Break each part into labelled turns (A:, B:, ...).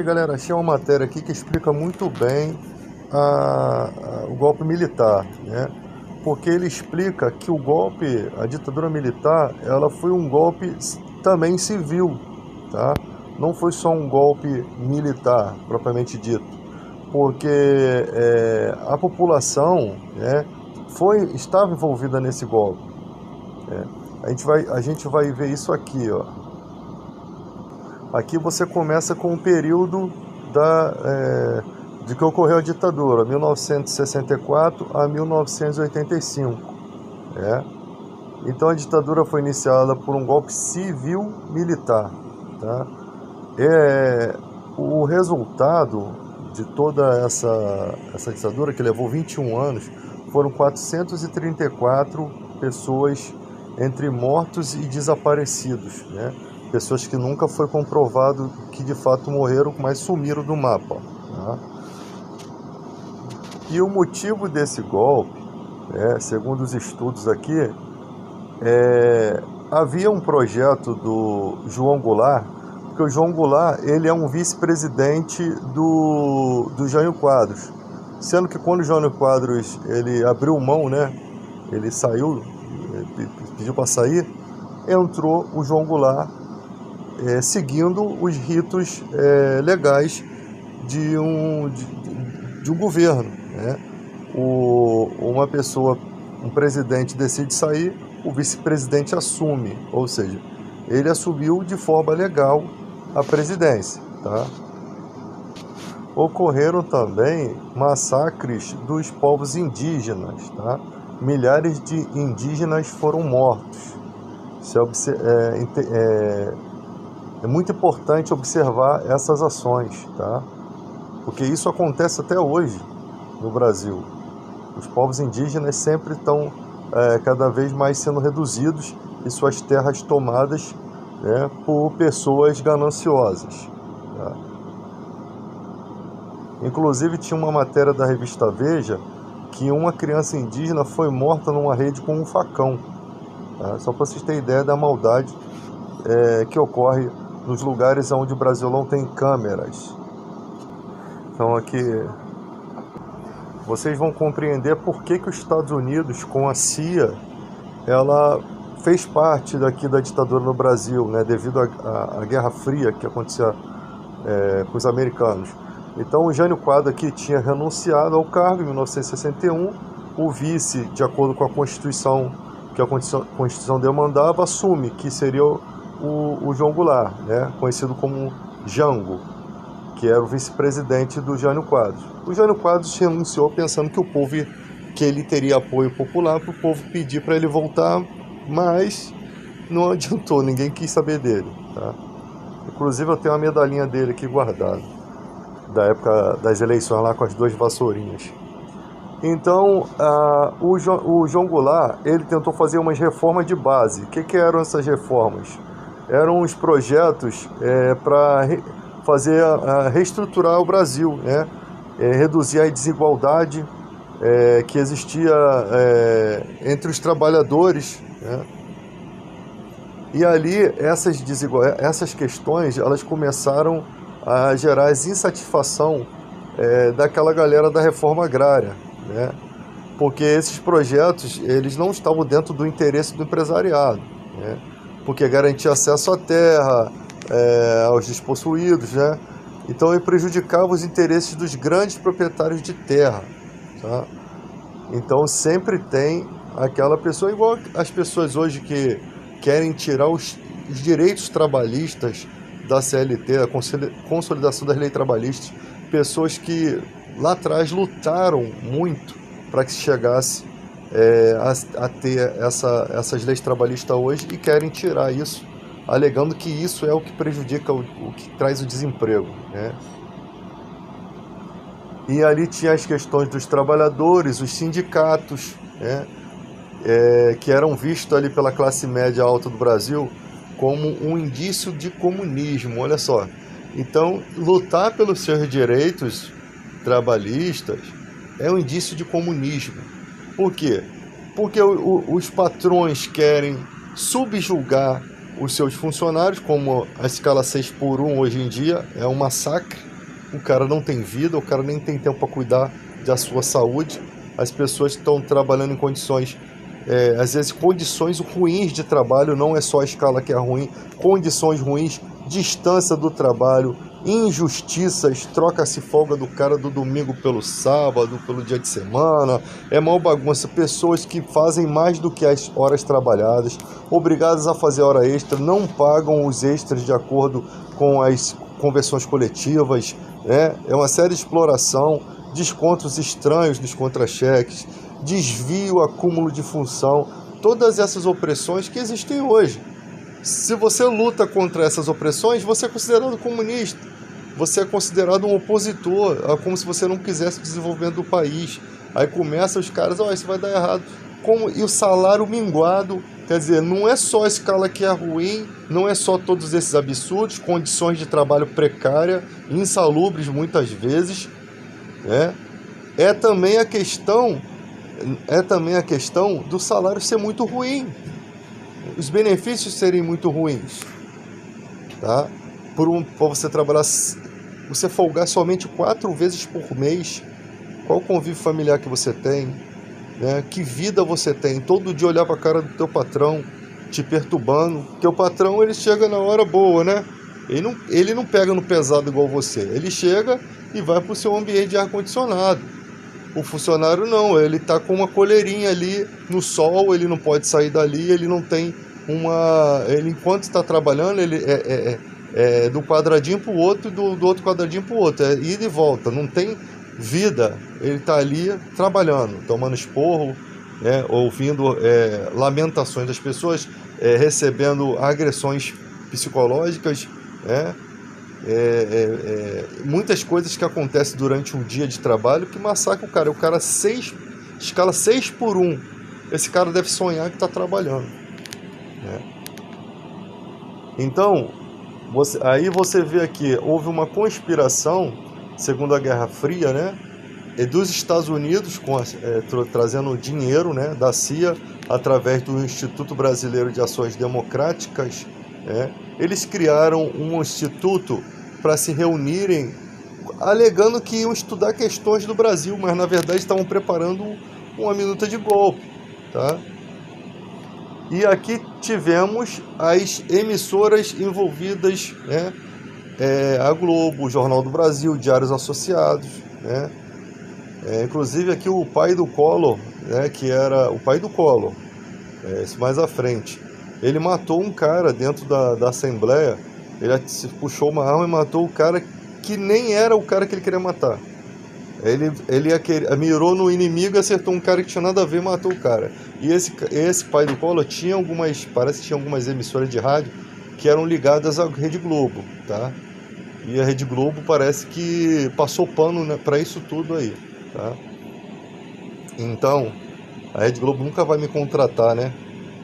A: Galera, achei uma matéria aqui que explica muito bem o golpe militar, né? Porque ele explica que o golpe, a ditadura militar, ela foi um golpe também civil, tá? Não foi só um golpe militar, propriamente dito, porque a população, né, estava envolvida nesse golpe. A gente vai ver isso aqui, ó. Aqui você começa com o período de que ocorreu a ditadura, 1964 a 1985. Então a ditadura foi iniciada por um golpe civil-militar. Tá? O resultado de toda essa ditadura, que levou 21 anos, foram 434 pessoas entre mortos e desaparecidos, né? Pessoas que nunca foi comprovado que de fato morreram, mas sumiram do mapa. Tá? E o motivo desse golpe, segundo os estudos aqui, havia um projeto do João Goulart, porque o João Goulart ele é um vice-presidente do Jânio Quadros, sendo que quando o Jânio Quadros ele abriu mão, né, ele saiu, pediu para sair, entrou o João Goulart seguindo os ritos legais de um governo, né? Uma pessoa, um presidente decide sair, o vice-presidente assume, ou seja, ele assumiu de forma legal a presidência. Tá? Ocorreram também massacres dos povos indígenas. Tá? Milhares de indígenas foram mortos. É muito importante observar essas ações, tá? Porque isso acontece até hoje no Brasil. Os povos indígenas sempre estão cada vez mais sendo reduzidos e suas terras tomadas, né, por pessoas gananciosas. Tá? Inclusive tinha uma matéria da revista Veja que uma criança indígena foi morta numa rede com um facão. Tá? Só para vocês terem ideia da maldade que ocorre nos lugares onde o Brasil não tem câmeras. Então aqui vocês vão compreender por que os Estados Unidos, com a CIA, ela fez parte daqui da ditadura no Brasil, né, devido à Guerra Fria que acontecia com os americanos. Então o Jânio Quadros aqui tinha renunciado ao cargo em 1961, o vice, de acordo com a Constituição, que a Constituição demandava, assume, que seria o João Goulart, né, conhecido como Jango, que era o vice-presidente do Jânio Quadros. O Jânio Quadros renunciou pensando que ele teria apoio popular para o povo pedir para ele voltar, mas não adiantou, ninguém quis saber dele. Tá? Inclusive eu tenho uma medalhinha dele aqui guardada, da época das eleições lá com as duas vassourinhas. Então o João Goulart ele tentou fazer umas reformas de base. O que eram essas reformas? Eram os projetos para reestruturar o Brasil, né? Reduzir a desigualdade que existia entre os trabalhadores, né? E ali essas questões elas começaram a gerar insatisfação daquela galera da reforma agrária, né? Porque esses projetos eles não estavam dentro do interesse do empresariado, né? Porque garantia acesso à terra aos despossuídos, né? Então ele prejudicava os interesses dos grandes proprietários de terra. Tá? Então sempre tem aquela pessoa, igual as pessoas hoje que querem tirar os direitos trabalhistas da CLT, a consolidação das leis trabalhistas, pessoas que lá atrás lutaram muito para que se chegasse a ter essas leis trabalhistas hoje e querem tirar isso, alegando que isso é o que prejudica, o que traz o desemprego, né? E ali tinha as questões dos trabalhadores, os sindicatos, né? Que eram vistos ali pela classe média alta do Brasil como um indício de comunismo, olha só. Então, lutar pelos seus direitos trabalhistas é um indício de comunismo. Por quê? Porque os patrões querem subjugar os seus funcionários, como a escala 6x1 hoje em dia é um massacre. O cara não tem vida, o cara nem tem tempo para cuidar da sua saúde. As pessoas estão trabalhando em condições, às vezes condições ruins de trabalho, não é só a escala que é ruim, condições ruins, distância do trabalho, injustiças, troca-se folga do cara do domingo pelo sábado, pelo dia de semana, é mal bagunça, pessoas que fazem mais do que as horas trabalhadas, obrigadas a fazer hora extra, não pagam os extras de acordo com as convenções coletivas, né? É uma série de exploração, descontos estranhos nos contra-cheques, desvio, acúmulo de função, todas essas opressões que existem hoje. Se você luta contra essas opressões, você é considerado comunista, você é considerado um opositor, é como se você não quisesse o desenvolvimento do país. Aí começam os caras, isso vai dar errado. E o salário minguado, quer dizer, não é só a escala que é ruim, não é só todos esses absurdos, condições de trabalho precária, insalubres muitas vezes, né? É também a questão do salário ser muito ruim, os benefícios serem muito ruins, tá? Para você trabalhar, você folgar somente 4 vezes por mês, qual o convívio familiar que você tem, né? Que vida você tem, todo dia olhar para a cara do teu patrão te perturbando, porque o patrão ele chega na hora boa, né? Ele não pega no pesado igual você, ele chega e vai para o seu ambiente de ar-condicionado. O funcionário não, ele está com uma coleirinha ali no sol, ele não pode sair dali, ele não tem ele enquanto está trabalhando, ele é do quadradinho para o outro, do outro quadradinho para o outro, é ida e volta, não tem vida, ele está ali trabalhando, tomando esporro, né, ouvindo lamentações das pessoas, recebendo agressões psicológicas, né, muitas coisas que acontecem durante um dia de trabalho que massacram o cara escala 6x1, esse cara deve sonhar que está trabalhando, né? Então, aí você vê aqui, houve uma conspiração, segundo a Guerra Fria, né, dos Estados Unidos, trazendo dinheiro, né, da CIA, através do Instituto Brasileiro de Ações Democráticas, né. Eles criaram um instituto para se reunirem, alegando que iam estudar questões do Brasil, mas na verdade estavam preparando uma minuta de golpe, tá? E aqui tivemos as emissoras envolvidas, né? A Globo, o Jornal do Brasil, Diários Associados, né? Inclusive aqui o pai do Collor, né? Que era o pai do Collor, isso mais à frente, ele matou um cara dentro da Assembleia, ele puxou uma arma e matou o cara que nem era o cara que ele queria matar. Ele mirou no inimigo, acertou um cara que tinha nada a ver e matou o cara. E esse pai do Collor parece que tinha algumas emissoras de rádio que eram ligadas à Rede Globo, tá? E a Rede Globo parece que passou pano, né, para isso tudo aí, tá? Então, a Rede Globo nunca vai me contratar, né?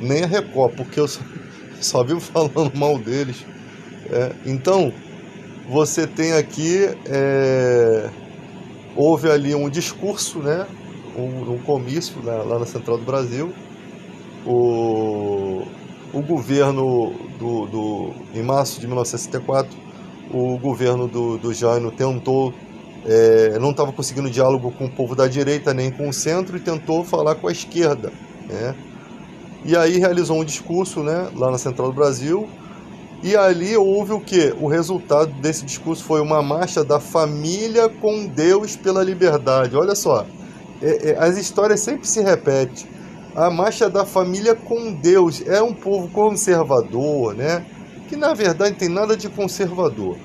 A: Nem a Record, porque eu só vivo falando mal deles. Então, você tem aqui, houve ali um discurso, né? Um comício lá na Central do Brasil. O governo em março de 1964, o governo do Jânio tentou, não estava conseguindo diálogo com o povo da direita nem com o centro e tentou falar com a esquerda, né? E aí realizou um discurso, né, lá na Central do Brasil, e ali houve o quê? O resultado desse discurso foi uma marcha da família com Deus pela liberdade. Olha só, as histórias sempre se repetem. A marcha da família com Deus é um povo conservador, né? Que na verdade não tem nada de conservador.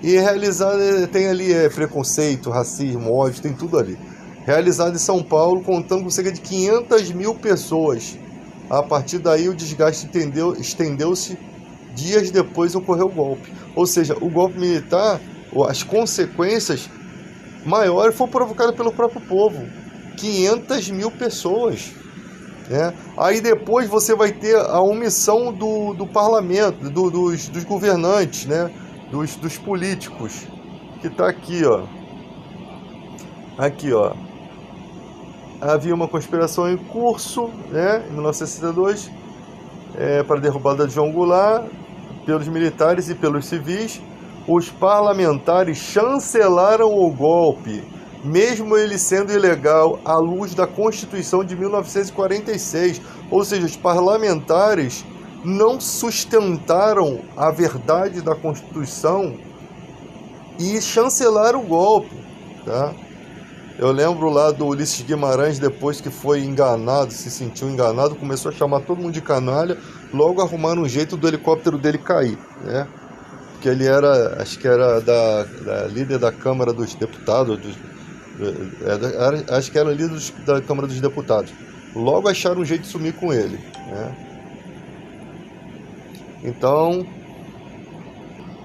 A: E realizado, tem ali preconceito, racismo, ódio, tem tudo ali. Realizado em São Paulo, contando com cerca de 500 mil pessoas. A partir daí o desgaste estendeu-se, dias depois ocorreu o golpe. Ou seja, o golpe militar, as consequências maiores foram provocadas pelo próprio povo. 500 mil pessoas, né? Aí depois você vai ter a omissão do parlamento, dos governantes, né? Dos políticos, que está aqui, ó. Aqui, ó. Havia uma conspiração em curso, né, em 1962, para a derrubada de João Goulart pelos militares e pelos civis. Os parlamentares chancelaram o golpe, mesmo ele sendo ilegal à luz da Constituição de 1946. Ou seja, os parlamentares não sustentaram a verdade da Constituição e chancelaram o golpe, tá? Eu lembro lá do Ulisses Guimarães, depois que foi enganado, se sentiu enganado, começou a chamar todo mundo de canalha, logo arrumaram um jeito do helicóptero dele cair, né? Porque ele era, acho que era da líder da Câmara dos Deputados, acho que era líder da Câmara dos Deputados. Logo acharam um jeito de sumir com ele, né? Então,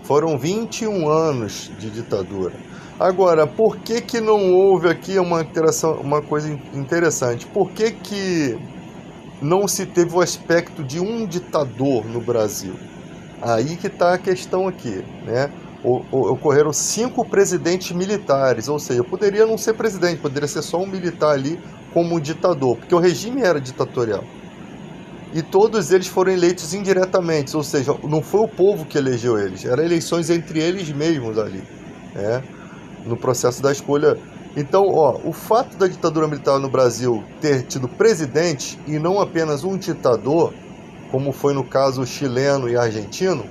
A: foram 21 anos de ditadura. Agora, por que não houve aqui uma coisa interessante? Por que não se teve o aspecto de um ditador no Brasil? Aí que está a questão aqui, né? Ocorreram 5 presidentes militares, ou seja, poderia não ser presidente, poderia ser só um militar ali como um ditador, porque o regime era ditatorial. E todos eles foram eleitos indiretamente, ou seja, não foi o povo que elegeu eles, eram eleições entre eles mesmos ali, né? No processo da escolha. Então, o fato da ditadura militar no Brasil ter tido presidente e não apenas um ditador, como foi no caso chileno e argentino,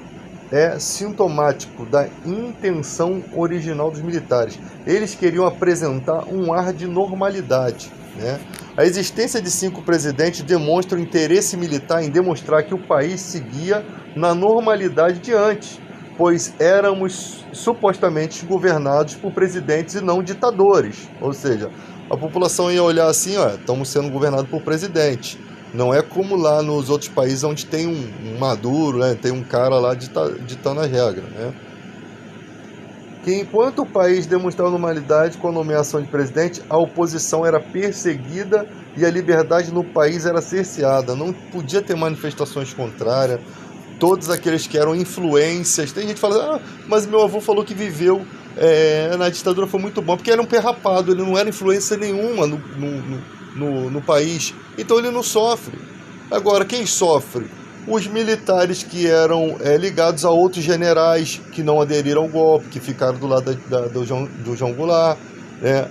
A: é sintomático da intenção original dos militares. Eles queriam apresentar um ar de normalidade, né? A existência de 5 presidentes demonstra o interesse militar em demonstrar que o país seguia na normalidade de antes, pois éramos supostamente governados por presidentes e não ditadores. Ou seja, a população ia olhar assim, estamos sendo governados por presidente. Não é como lá nos outros países onde tem um Maduro, né? Tem um cara lá ditando as regras, né? Que enquanto o país demonstrava normalidade com a nomeação de presidente, a oposição era perseguida e a liberdade no país era cerceada. Não podia ter manifestações contrárias. Todos aqueles que eram influências. Tem gente que fala, mas meu avô falou que viveu na ditadura, foi muito bom, porque era um pé rapado, ele não era influência nenhuma no país, então ele não sofre. Agora, quem sofre? Os militares que eram ligados a outros generais que não aderiram ao golpe, que ficaram do lado do João Goulart.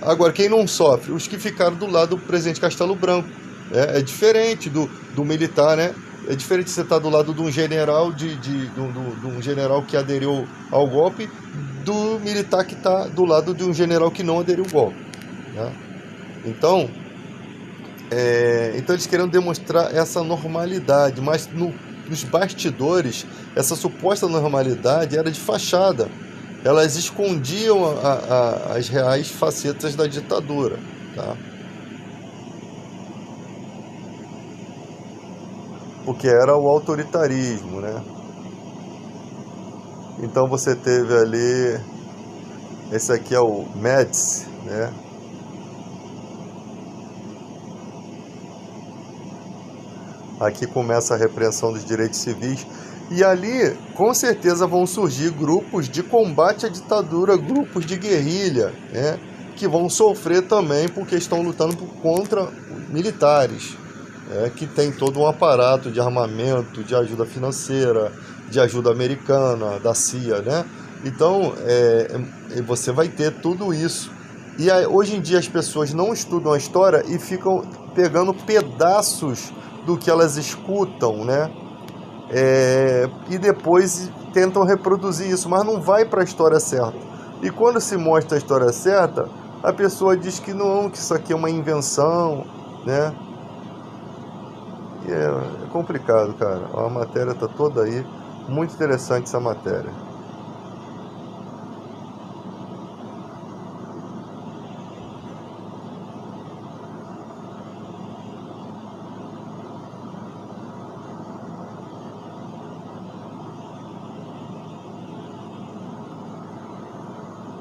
A: Agora, quem não sofre? Os que ficaram do lado do presidente Castelo Branco. É diferente do militar, né? É diferente você estar do lado de um general, de um general que aderiu ao golpe, do militar que está do lado de um general que não aderiu ao golpe, né? Então eles queriam demonstrar essa normalidade, mas nos bastidores, essa suposta normalidade era de fachada. Elas escondiam as reais facetas da ditadura, tá? Porque era o autoritarismo, né? Então você teve ali, esse aqui é o Médici, né? Aqui começa a repressão dos direitos civis. E ali, com certeza, vão surgir grupos de combate à ditadura, grupos de guerrilha, né? Que vão sofrer também porque estão lutando contra militares, que tem todo um aparato de armamento, de ajuda financeira, de ajuda americana, da CIA, né? Então, você vai ter tudo isso. E hoje em dia as pessoas não estudam a história e ficam pegando pedaços do que elas escutam, né? E depois tentam reproduzir isso, mas não vai para a história certa. E quando se mostra a história certa, a pessoa diz que não, que isso aqui é uma invenção, né? E é complicado, cara. A matéria tá toda aí, muito interessante essa matéria.